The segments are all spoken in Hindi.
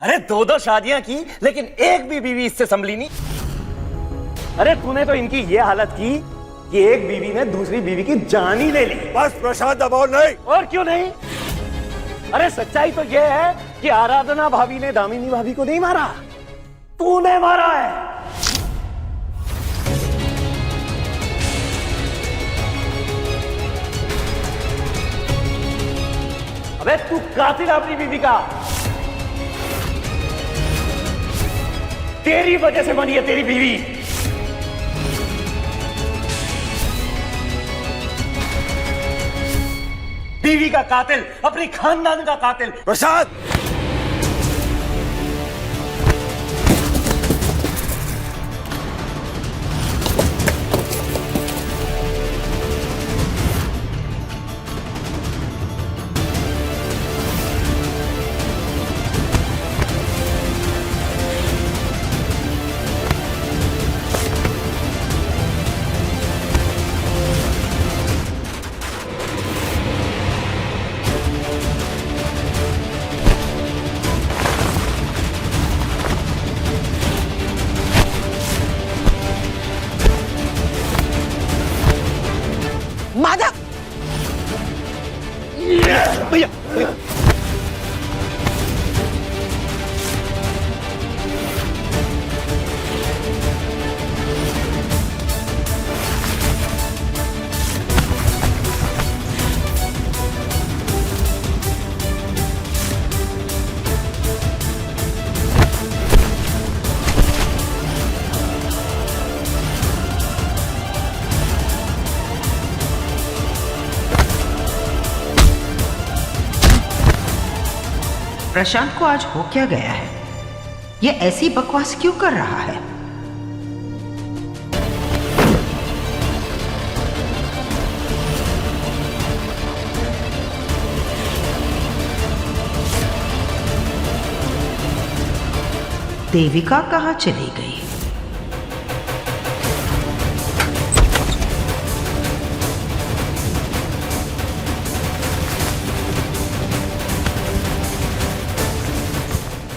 अरे दो दो शादियां की लेकिन एक भी बीवी इससे संभली नहीं। अरे तूने तो इनकी ये हालत की कि एक बीवी ने दूसरी बीवी की जान ही ले ली। बस प्रशांत, अब और नहीं। और क्यों नहीं? अरे सच्चाई तो ये है कि आराधना भाभी ने दामिनी भाभी को नहीं मारा, तूने मारा है। अबे तू कातिल अपनी बीवी का। तेरी वजह से बनी है तेरी बीवी। बीवी का कातिल, अपनी खानदान का कातिल। प्रशांत, माधव, भैया प्रशांत को आज हो क्या गया है? ये ऐसी बकवास क्यों कर रहा है? देविका कहाँ चली गई?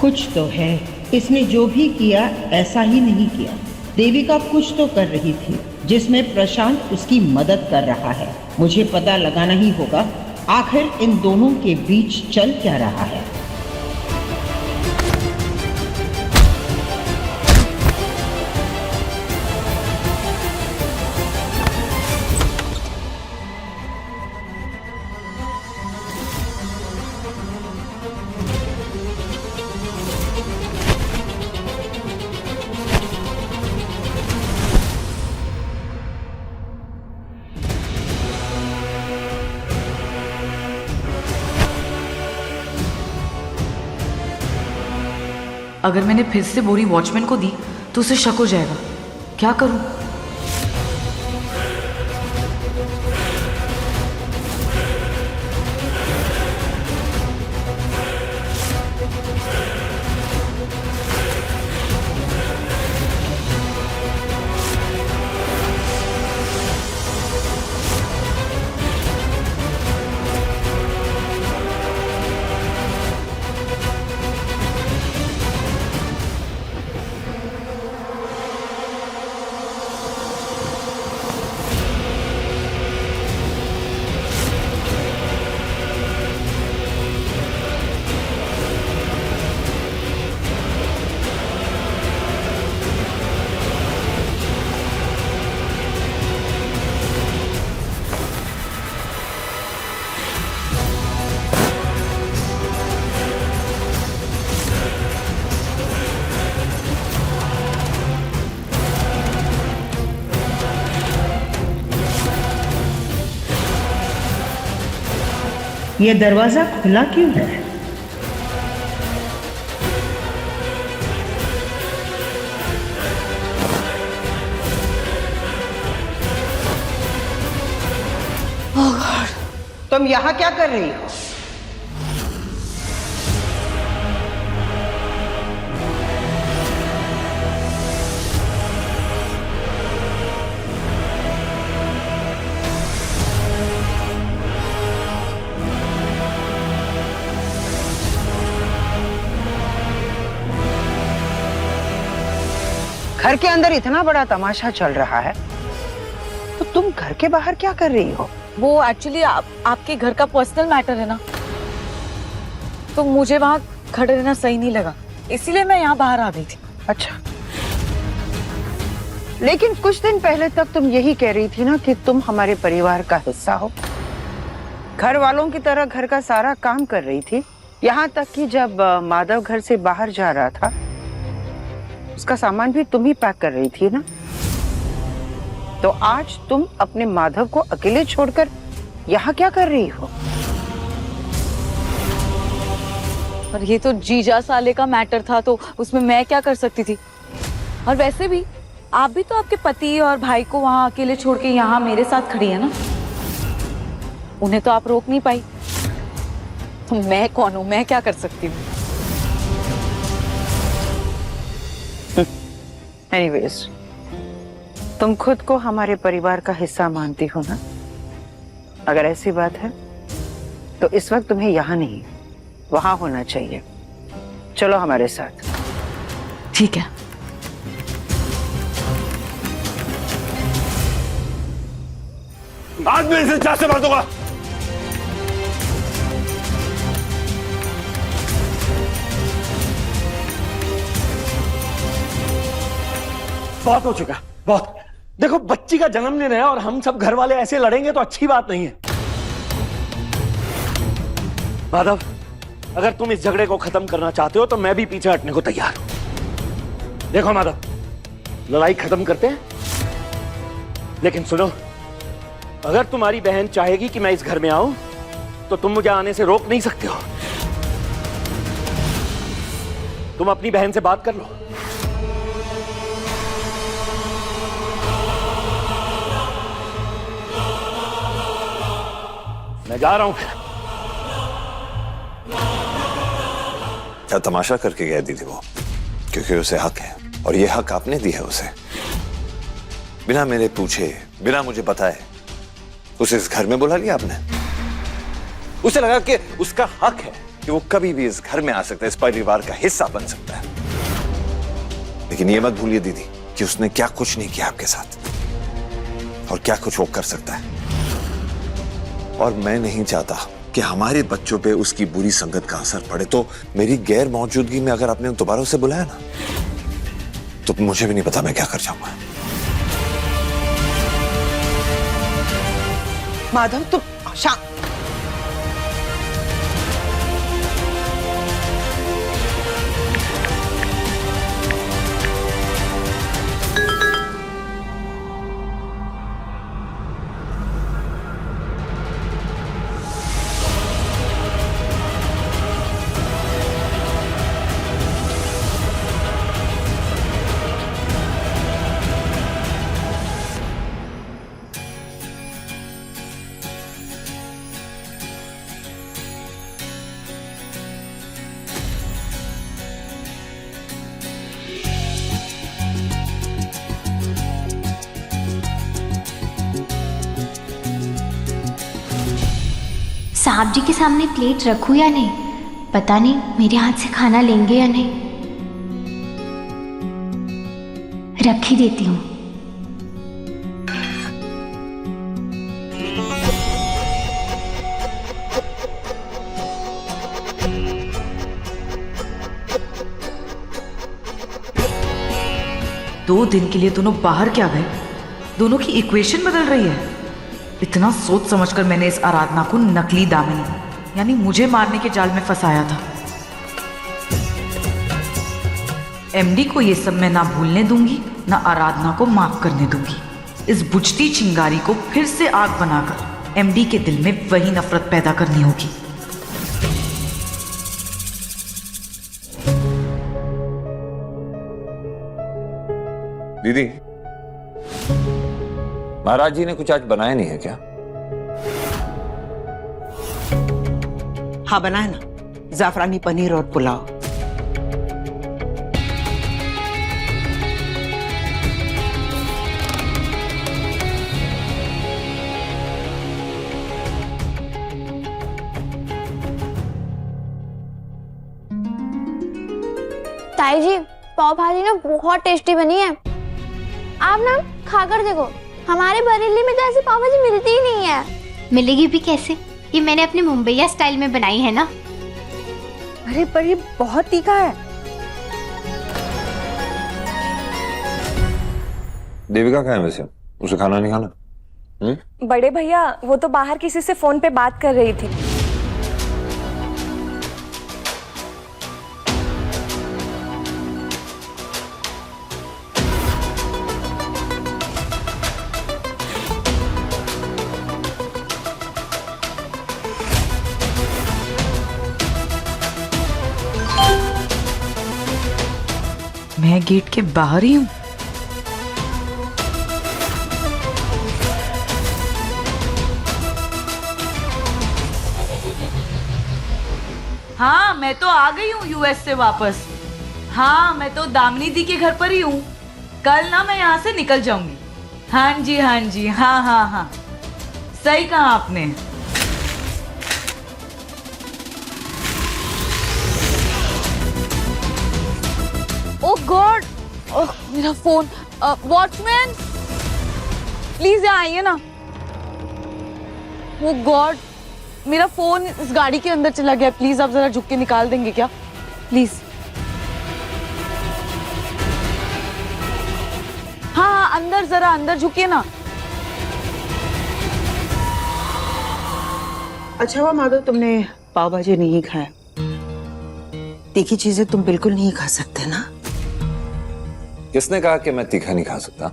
कुछ तो है, इसने जो भी किया ऐसा ही नहीं किया। देविका कुछ तो कर रही थी जिसमें प्रशांत उसकी मदद कर रहा है। मुझे पता लगाना ही होगा आखिर इन दोनों के बीच चल क्या रहा है। अगर मैंने फिर से बोरी वॉचमैन को दी तो उसे शक हो जाएगा। क्या करूं? ये दरवाजा खुला क्यों है? तुम यहाँ क्या कर रही हो? घर के अंदर इतना बड़ा तमाशा चल रहा है तो तुम घर के बाहर क्या कर रही हो? वो एक्चुअली आपके घर का पर्सनल मैटर है ना, तो मुझे वहाँ खड़े रहना सही नहीं लगा, इसीलिए मैं यहाँ बाहर आ गई थी। अच्छा, लेकिन कुछ दिन पहले तक तुम यही कह रही थी ना कि तुम हमारे परिवार का हिस्सा हो। घर वालों की तरह घर का सारा काम कर रही थी, यहाँ तक कि जब माधव घर से बाहर जा रहा था उसका सामान भी तुम ही पैक कर रही थी ना। तो आज तुम अपने माधव को अकेले छोड़कर यहाँ क्या कर रही हो? पर ये तो जीजा साले का मैटर था, तो उसमें मैं क्या कर सकती थी। और वैसे भी आप भी तो आपके पति और भाई को वहां अकेले छोड़ के यहाँ मेरे साथ खड़ी है ना, उन्हें तो आप रोक नहीं पाई, तो मैं कौन हूं, मैं क्या कर सकती हूँ। एनीवेज, तुम खुद को हमारे परिवार का हिस्सा मानती हो ना? अगर ऐसी बात है तो इस वक्त तुम्हें यहाँ नहीं वहां होना चाहिए। चलो हमारे साथ। ठीक है। आज मैं इसे चार से मार दूंगा। बहुत हो चुका, बहुत। देखो, बच्ची का जन्मदिन है और हम सब घर वाले ऐसे लड़ेंगे तो अच्छी बात नहीं है। माधव, अगर तुम इस झगड़े को खत्म करना चाहते हो तो मैं भी पीछे हटने को तैयार हूं। देखो माधव, लड़ाई खत्म करते हैं, लेकिन सुनो, अगर तुम्हारी बहन चाहेगी कि मैं इस घर में आऊं तो तुम मुझे आने से रोक नहीं सकते हो। तुम अपनी बहन से बात कर लो। मैं जा रहा हूं। क्या तमाशा करके गया दीदी वो? क्योंकि उसे हक है और ये हक आपने दी है उसे। बिना मेरे पूछे, बिना मुझे बताए उसे इस घर में बुला लिया आपने। उसे लगा कि उसका हक है कि वो कभी भी इस घर में आ सकता है, इस परिवार का हिस्सा बन सकता है। लेकिन ये मत भूलिए दीदी कि उसने क्या कुछ नहीं किया आपके साथ और क्या कुछ वो कर सकता है। और मैं नहीं चाहता कि हमारे बच्चों पे उसकी बुरी संगत का असर पड़े। तो मेरी गैर मौजूदगी में अगर आपने दोबारा उसे बुलाया ना, तो मुझे भी नहीं पता मैं क्या कर जाऊंगा। माधव, तुम शांत। साहब जी के सामने प्लेट रखूं या नहीं, पता नहीं मेरे हाथ से खाना लेंगे या नहीं। रख ही देती हूँ। दो दिन के लिए दोनों बाहर क्या गए? दोनों की इक्वेशन बदल रही है। इतना सोच समझकर मैंने इस आराधना को नकली दामिनी यानी मुझे मारने के जाल में फंसाया था। एमडी को ये सब मैं ना भूलने दूंगी, ना आराधना को माफ करने दूंगी। इस बुझती चिंगारी को फिर से आग बनाकर एमडी के दिल में वही नफरत पैदा करनी होगी। दीदी, महाराज जी ने कुछ आज बनाया नहीं है क्या? हाँ, बनाए ना, जाफरानी पनीर और पुलाव। ताई जी, पाव भाजी ना बहुत टेस्टी बनी है। आप ना खाकर देखो, हमारे बरेली में तो ऐसी पाव भाजी मिलती ही नहीं है। मिलेगी भी कैसे? ये मैंने अपने मुंबईया स्टाइल में बनाई है ना। अरे पर ये बहुत तीखा है। देविका कहाँ है वैसे? उसे खाना नहीं खाना? बड़े भैया वो तो बाहर किसी से फोन पे बात कर रही थी। मैं गेट के बाहर ही हूँ। हाँ मैं तो आ गई हूँ यूएस से वापस। हाँ मैं तो दामिनी दी के घर पर ही हूँ। कल ना मैं यहाँ से निकल जाऊंगी। हाँ जी हाँ जी, हाँ हाँ हाँ, सही कहा आपने। ओह गॉड, ओह मेरा फोन। वॉचमैन प्लीज यहाँ आइए ना। ओह गॉड, मेरा फोन इस गाड़ी के अंदर चला गया। प्लीज आप जरा झुक के निकाल देंगे क्या? प्लीज। हाँ हाँ, अंदर जरा अंदर झुकिए ना। अच्छा हुआ माधव तुमने पाव भाजी नहीं खाया। तीखी चीजें तुम बिल्कुल नहीं खा सकते ना। किसने कहा कि मैं तीखा नहीं खा सकता?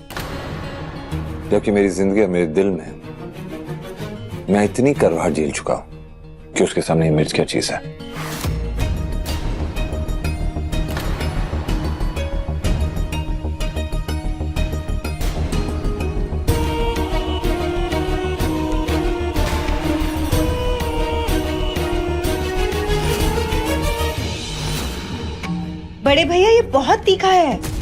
जबकि मेरी जिंदगी और मेरे दिल में मैं इतनी करवाहट झेल चुका हूं कि उसके सामने मिर्च क्या चीज है। बड़े भैया ये बहुत तीखा है।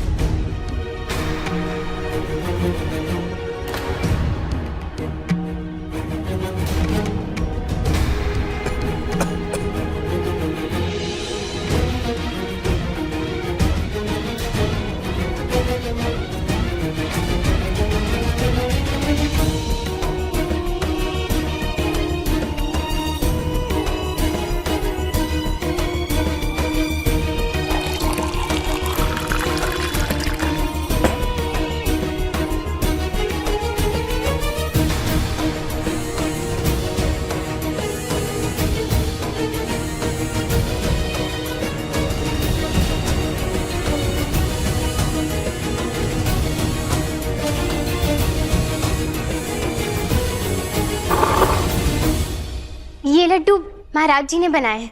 ये लड्डू महाराज जी ने बनाए हैं।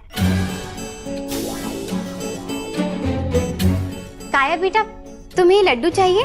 काया बेटा, तुम्हें ये लड्डू चाहिए?